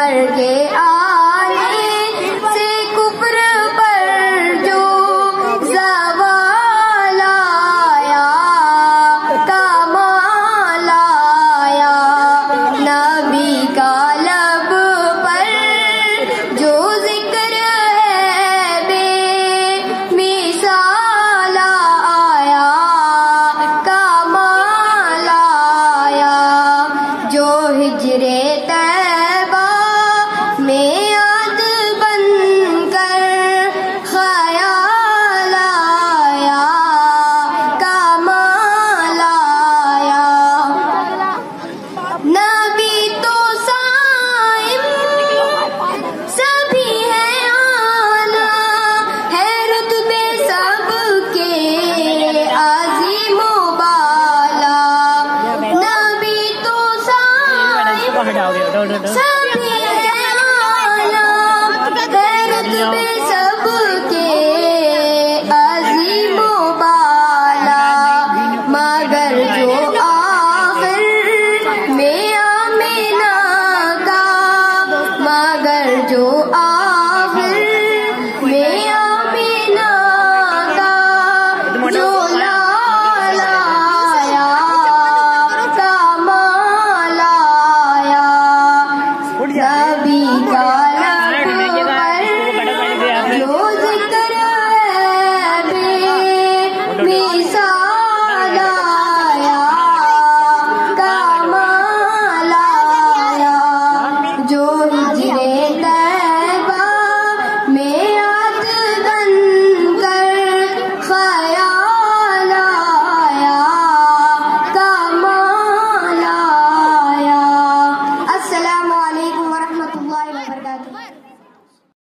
پیغمبر کے آنے سے کفر پر جو زوال آیا، کمال آیا، نبی کا لب پر جو ذکر ہے بے مثال آیا، کمال آیا، جو ہجر طیبہ میں یاد بن کر خیال آیا، کمال آیا، نبی تو صائم سبھی ہے آنا، ہے رتبے سب کے عظیم و بالا، نبی تو صائم سبھی ہے آنا، ہے رتبے